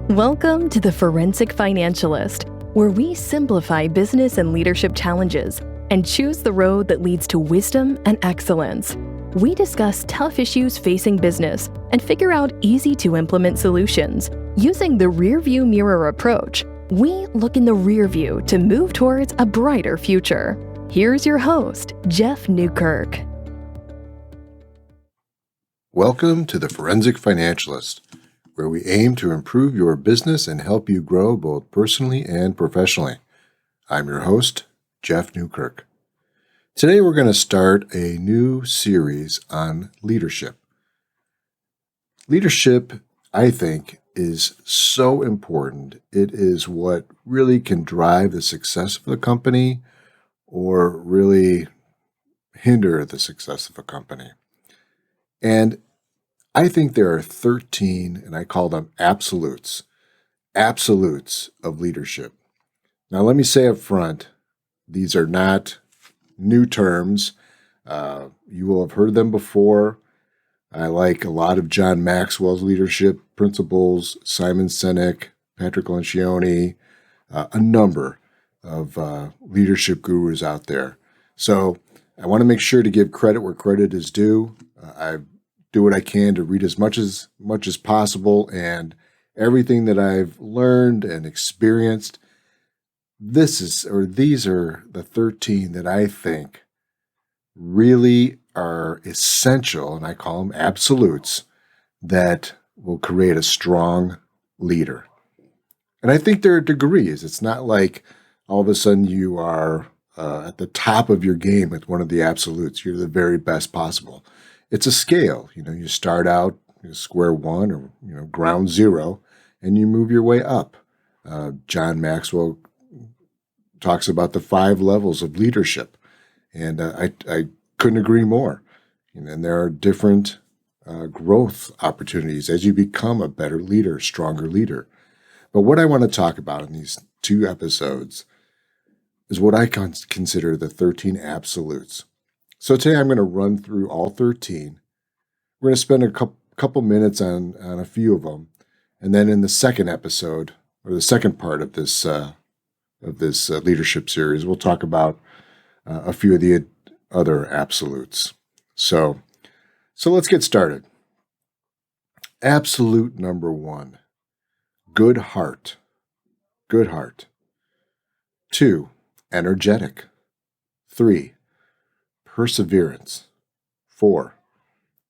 Welcome to the Forensic Financialist, where we simplify business and leadership challenges and choose the road that leads to wisdom and excellence. We discuss tough issues facing business and figure out easy-to-implement solutions. Using the rearview mirror approach, we look in the rear view to move towards a brighter future. Here's your host, Jeff Newkirk. Welcome to the Forensic Financialist, where we aim to improve your business and help you grow both personally and professionally. I'm your host, Jeff Newkirk. Today we're going to start a new series on leadership. Leadership, I think, is so important. It is what really can drive the success of the company or really hinder the success of a company. And I think there are 13, and I call them absolutes of leadership. Now, let me say up front, these are not new terms. You will have heard them before. I like a lot of John Maxwell's leadership principles, Simon Sinek, Patrick Lencioni, a number of leadership gurus out there. So I want to make sure to give credit where credit is due. I do what I can to read as much as possible, and everything that I've learned and experienced, these are the 13 that I think really are essential, and I call them absolutes, that will create a strong leader. And I think there are degrees. It's not like all of a sudden you are at the top of your game with one of the absolutes. You're the very best possible. It's a scale. You start out square one or ground zero, and you move your way up. John Maxwell talks about the 5 levels of leadership, and I couldn't agree more. And there are different growth opportunities as you become a better leader, stronger leader. But what I want to talk about in these 2 episodes is what I consider the 13 absolutes. So today I'm going to run through all 13. We're going to spend a couple minutes on a few of them. And then in the second episode, or the second part of this leadership series, we'll talk about a few of the other absolutes. So let's get started. Absolute number 1, good heart. Good heart. 2, energetic. 3, perseverance. 4,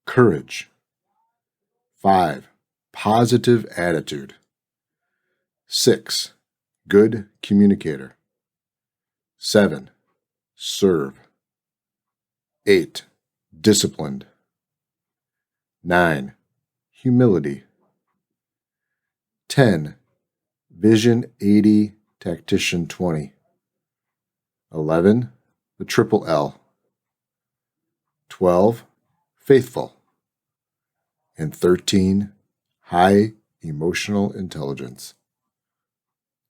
courage. 5, positive attitude. 6, good communicator. 7, serve. 8, disciplined. 9, humility. 10, vision 80, tactician 20. 11, the triple L. 12, faithful. And 13, high emotional intelligence.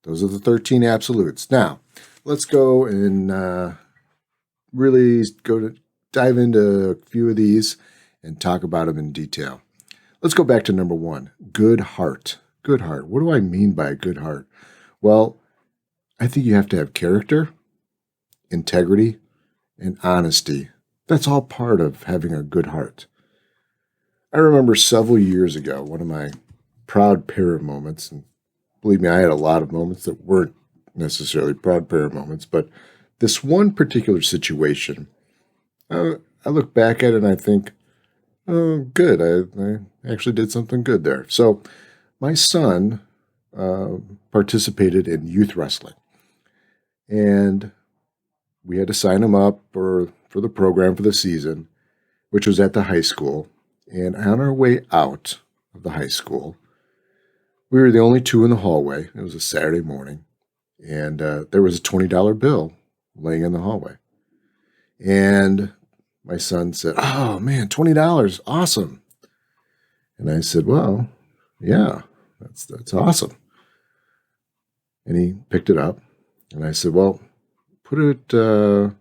Those are the 13 absolutes. Now, let's go and really dive into a few of these and talk about them in detail. Let's go back to number 1, good heart. Good heart. What do I mean by a good heart? Well, I think you have to have character, integrity, and honesty. That's all part of having a good heart. I remember several years ago, one of my proud parent moments, and believe me, I had a lot of moments that weren't necessarily proud parent moments, but this one particular situation, I look back at it and I think, oh, good, I actually did something good there. So my son participated in youth wrestling, and we had to sign him up for the program for the season, which was at the high school. And on our way out of the high school, we were the only 2 in the hallway. It was a Saturday morning, and there was a $20 bill laying in the hallway. And my son said, "Oh man, $20, awesome!" And I said, "Well, yeah, that's awesome." And he picked it up, and I said, "Well, put it over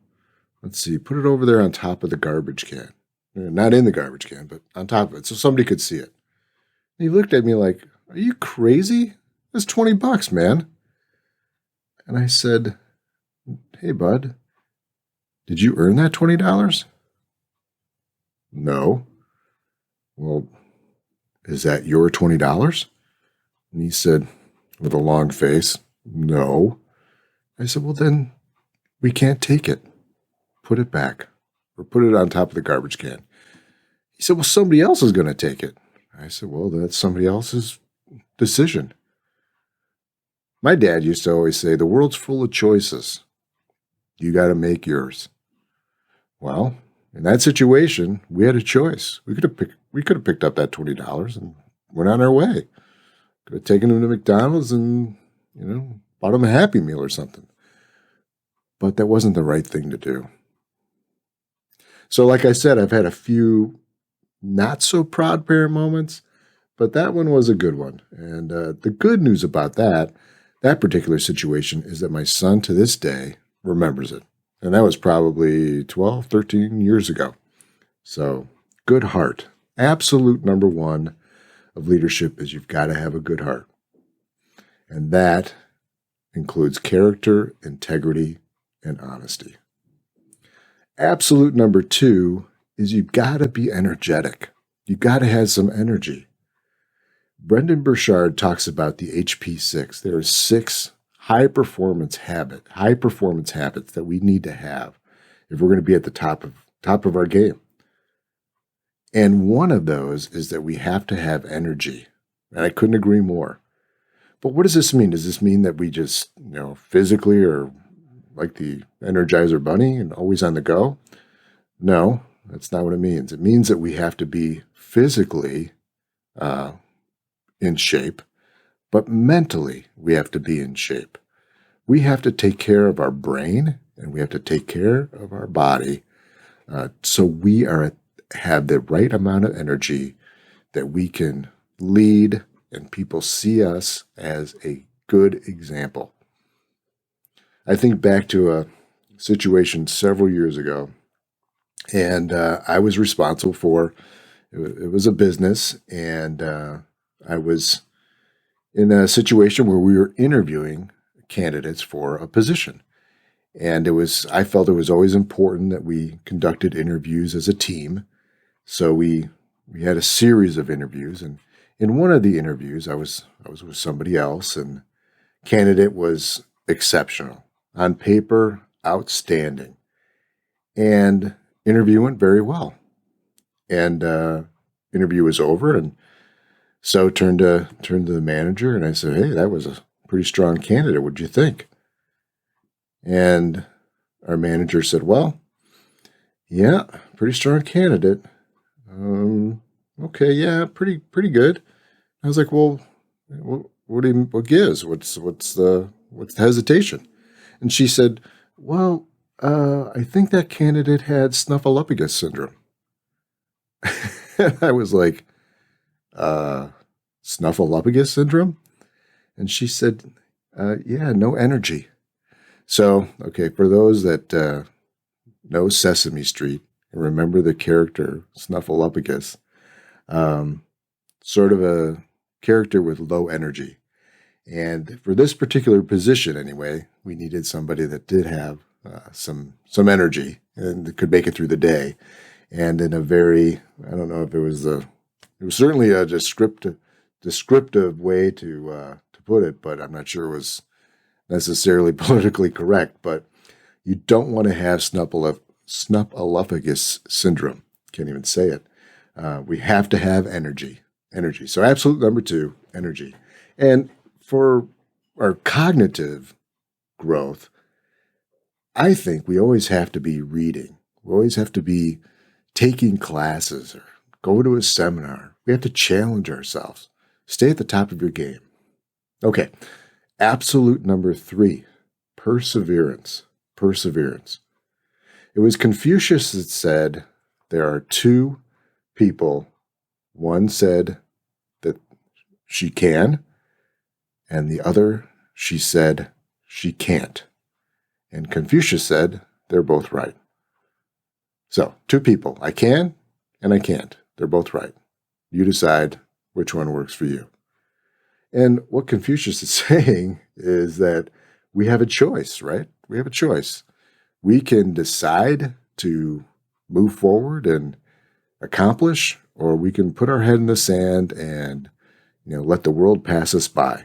there on top of the garbage can. Not in the garbage can, but on top of it, so somebody could see it." And he looked at me like, "Are you crazy? It's $20, man. And I said, hey, bud, did you earn that $20? No. Well, is that your $20? And he said, with a long face, no. I said, well, then we can't take it. Put it back or put it on top of the garbage can. He said, well, somebody else is going to take it. I said, well, that's somebody else's decision. My dad used to always say, the world's full of choices. You got to make yours. Well, in that situation, we had a choice. We could have picked up that $20 and went on our way. Could have taken him to McDonald's and, bought him a Happy Meal or something. But that wasn't the right thing to do. So like I said, I've had a few not so proud parent moments, but that one was a good one. And the good news about that particular situation is that my son to this day remembers it. And that was probably 12, 13 years ago. So good heart. Absolute number one of leadership is you've got to have a good heart. And that includes character, integrity, and honesty. Absolute number two is you've got to be energetic. You've got to have some energy. Brendon Burchard talks about the HP6. There are 6 high-performance habits that we need to have if we're going to be at the top of our game. And one of those is that we have to have energy. And I couldn't agree more. But what does this mean? Does this mean that we just, physically are like the Energizer Bunny and always on the go? No, that's not what it means. It means that we have to be physically in shape, but mentally we have to be in shape. We have to take care of our brain and we have to take care of our body so we have the right amount of energy that we can lead and people see us as a good example. I think back to a situation several years ago, and I was responsible for, it was a business, and I was in a situation where we were interviewing candidates for a position. And I felt it was always important that we conducted interviews as a team. So we had a series of interviews, and in one of the interviews, I was with somebody else, and candidate was exceptional. On paper, outstanding. And interview went very well. And interview was over, and so turned to the manager, and I said, hey, that was a pretty strong candidate. What'd you think? And our manager said, well, yeah, pretty strong candidate. Okay, yeah, pretty good. I was like, well, what gives? What's the hesitation? And she said, well, I think that candidate had snuffleupagus syndrome. And I was like, snuffleupagus syndrome? And she said, yeah, no energy. So, okay, for those that know Sesame Street and remember the character Snuffleupagus, sort of a character with low energy. And for this particular position anyway, we needed somebody that did have some energy and could make it through the day. And in a very, I don't know if it was certainly a descriptive way to put it, but I'm not sure it was necessarily politically correct. But you don't want to have snuffleupagus syndrome. Can't even say it. We have to have energy. So absolute number 2, energy. And for our cognitive growth, I think we always have to be reading. We always have to be taking classes or go to a seminar. We have to challenge ourselves. Stay at the top of your game. Okay, absolute number 3, perseverance. It was Confucius that said there are 2 people. One said that she can, and the other, she said she can't. And Confucius said they're both right. So 2 people, I can and I can't. They're both right. You decide which one works for you. And what Confucius is saying is that we have a choice, right? We have a choice. We can decide to move forward and accomplish, or we can put our head in the sand and let the world pass us by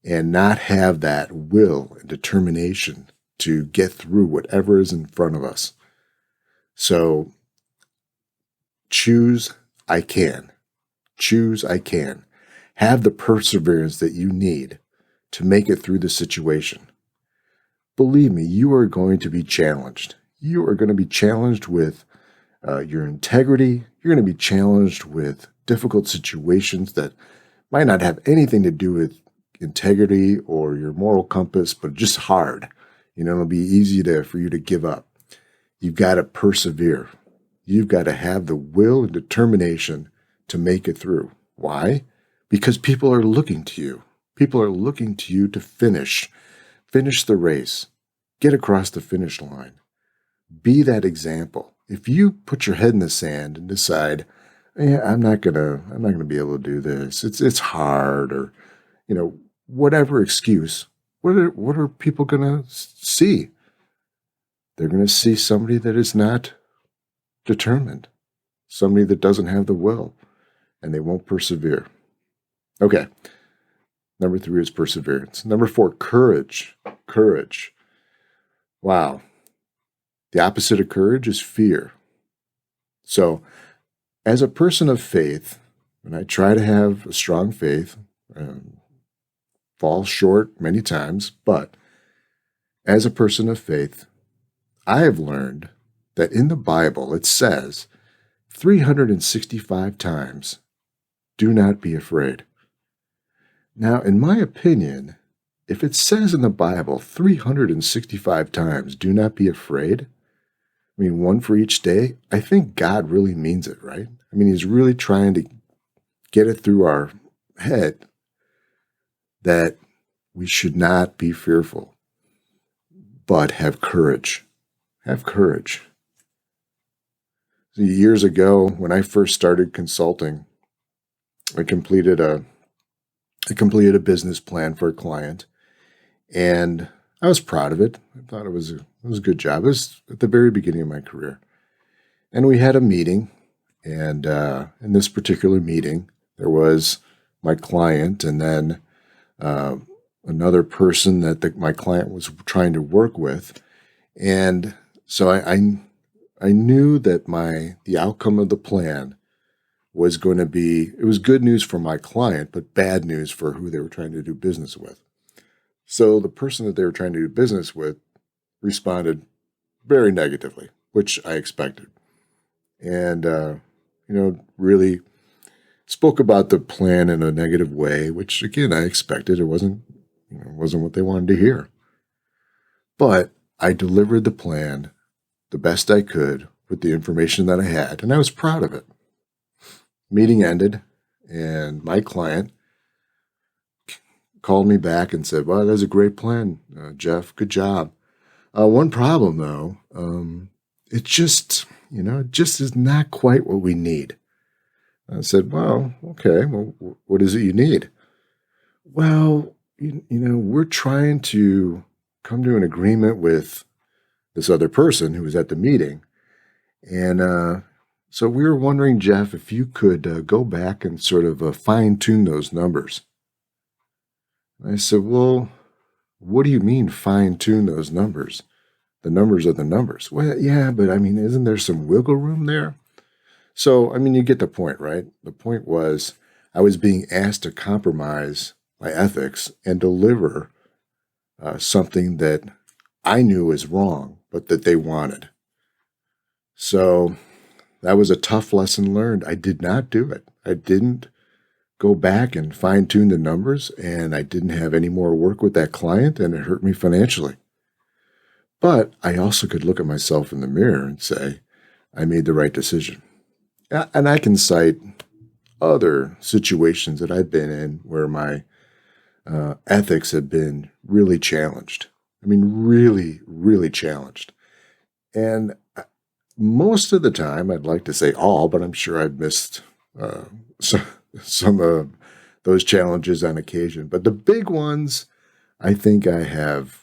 and not have that will and determination to get through whatever is in front of us. So choose I can. Choose I can. Have the perseverance that you need to make it through the situation. Believe me, you are going to be challenged. You are going to be challenged with your integrity. You're going to be challenged with difficult situations that might not have anything to do with integrity or your moral compass, but just hard. It'll be easy for you to give up. You've got to persevere. You've got to have the will and determination to make it through. Why? Because people are looking to you. People are looking to you to finish the race, get across the finish line. Be that example. If you put your head in the sand and decide, I'm not gonna be able to do this. It's hard, or whatever excuse. What are people gonna see? They're gonna see somebody that is not determined, somebody that doesn't have the will, and they won't persevere. Okay. Number 3 is perseverance. Number 4, courage. Courage. Wow. The opposite of courage is fear. So, as a person of faith, and I try to have a strong faith, fall short many times, but as a person of faith, I have learned that in the Bible it says 365 times, do not be afraid. Now, in my opinion, if it says in the Bible 365 times, do not be afraid, one for each day, I think God really means it, right? He's really trying to get it through our head that we should not be fearful, but have courage. Have courage. Years ago, when I first started consulting, I completed a business plan for a client, and I was proud of it. I thought it was a good job. It was at the very beginning of my career. And we had a meeting, and in this particular meeting, there was my client and then another person that my client was trying to work with. And so I knew that the outcome of the plan was going to be, it was good news for my client, but bad news for who they were trying to do business with. So the person that they were trying to do business with responded very negatively, which I expected. And, really spoke about the plan in a negative way, which again, I expected. It wasn't what they wanted to hear. But I delivered the plan the best I could with the information that I had, and I was proud of it. Meeting ended, and my client called me back and said, "Well, that's a great plan, Jeff. Good job. One problem, though, it just is not quite what we need." I said, "Well, okay. Well, what is it you need?" "Well, we're trying to come to an agreement with this other person who was at the meeting, and so we were wondering, Jeff, if you could go back and sort of fine-tune those numbers." I said, "Well, what do you mean fine-tune those numbers? The numbers are the numbers." "Well, yeah, but isn't there some wiggle room there?" So, you get the point, right? The point was I was being asked to compromise my ethics and deliver something that I knew was wrong, but that they wanted. So that was a tough lesson learned. I did not do it. I didn't go back and fine-tune the numbers, and I didn't have any more work with that client, and it hurt me financially. But I also could look at myself in the mirror and say, I made the right decision. And I can cite other situations that I've been in where my ethics have been really challenged. Really, really challenged. And most of the time, I'd like to say all, but I'm sure I've missed some of those challenges on occasion. But the big ones, I think I've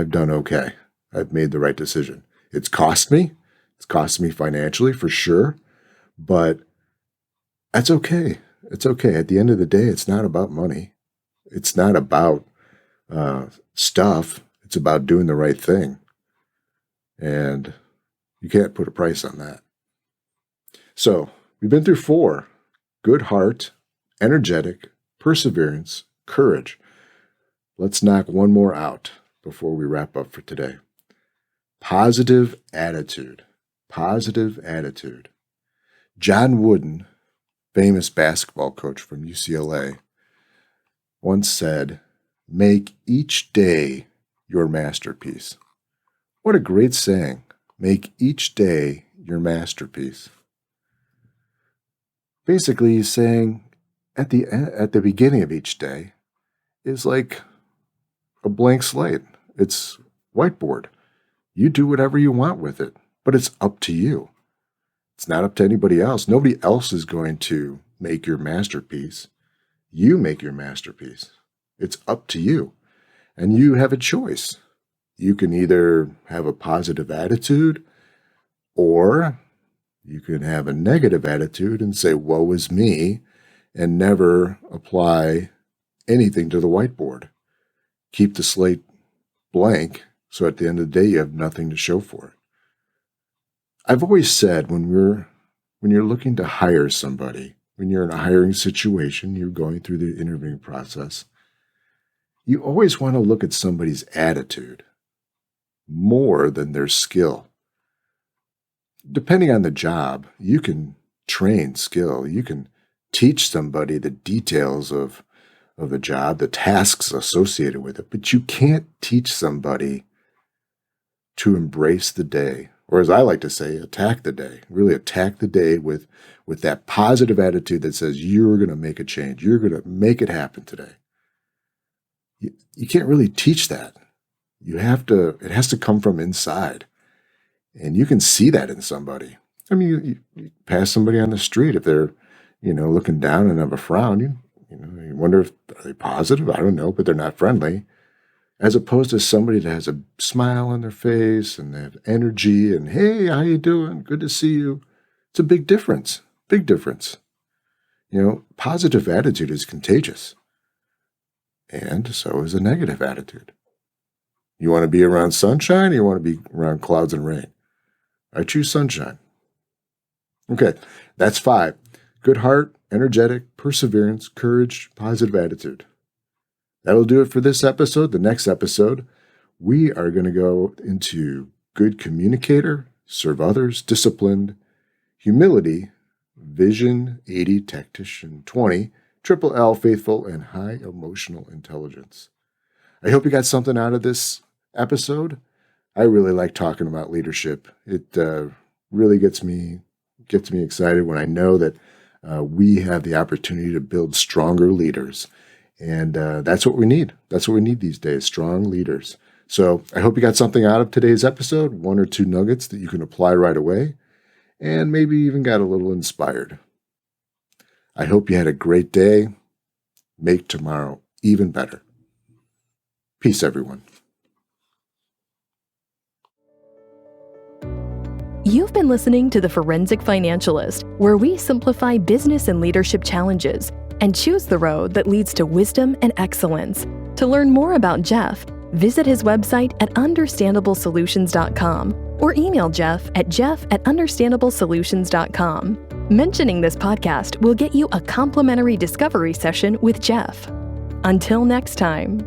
done okay. I've made the right decision. It's cost me. It's cost me financially for sure, but that's okay. It's okay. At the end of the day, it's not about money. It's not about stuff. It's about doing the right thing. And you can't put a price on that. So we've been through 4: good heart, energetic, perseverance, courage. Let's knock one more out before we wrap up for today. Positive attitude. Positive attitude. John Wooden, famous basketball coach from UCLA, once said, "Make each day your masterpiece." What a great saying. Make each day your masterpiece. Basically, he's saying at the beginning of each day is like a blank slate. It's whiteboard. You do whatever you want with it, but it's up to you. It's not up to anybody else. Nobody else is going to make your masterpiece. You make your masterpiece. It's up to you. And you have a choice. You can either have a positive attitude, or you can have a negative attitude and say, woe is me, and never apply anything to the whiteboard. Keep the slate blank, so at the end of the day, you have nothing to show for it. I've always said when you're looking to hire somebody, when you're in a hiring situation, you're going through the interviewing process, you always want to look at somebody's attitude more than their skill. Depending on the job, you can train skill. You can teach somebody the details of the job, the tasks associated with it, but you can't teach somebody to embrace the day, or as I like to say, attack the day. Really attack the day with that positive attitude that says you're going to make a change. You're going to make it happen today. You can't really teach that. It has to come from inside. And you can see that in somebody. I mean, you pass somebody on the street, if they're, looking down and have a frown, you wonder if are they positive? I don't know, but they're not friendly. As opposed to somebody that has a smile on their face and they have energy and, hey, how you doing? Good to see you. It's a big difference. Big difference. Positive attitude is contagious. And so is a negative attitude. You want to be around sunshine or you want to be around clouds and rain? I choose sunshine. Okay, that's 5. Good heart, energetic, perseverance, courage, positive attitude. That'll do it for this episode. The next episode, we are going to go into good communicator, serve others, disciplined, humility, vision, 80, tactician, 20, triple L, faithful, and high emotional intelligence. I hope you got something out of this episode. I really like talking about leadership. It really gets me excited when I know that we have the opportunity to build stronger leaders. And that's what we need. That's what we need these days, strong leaders. So I hope you got something out of today's episode, 1 or 2 nuggets that you can apply right away, and maybe even got a little inspired. I hope you had a great day. Make tomorrow even better. Peace, everyone. You've been listening to The Forensic Financialist, where we simplify business and leadership challenges and choose the road that leads to wisdom and excellence. To learn more about Jeff, visit his website at understandablesolutions.com or email Jeff at jeff@understandablesolutions.com. Mentioning this podcast will get you a complimentary discovery session with Jeff. Until next time.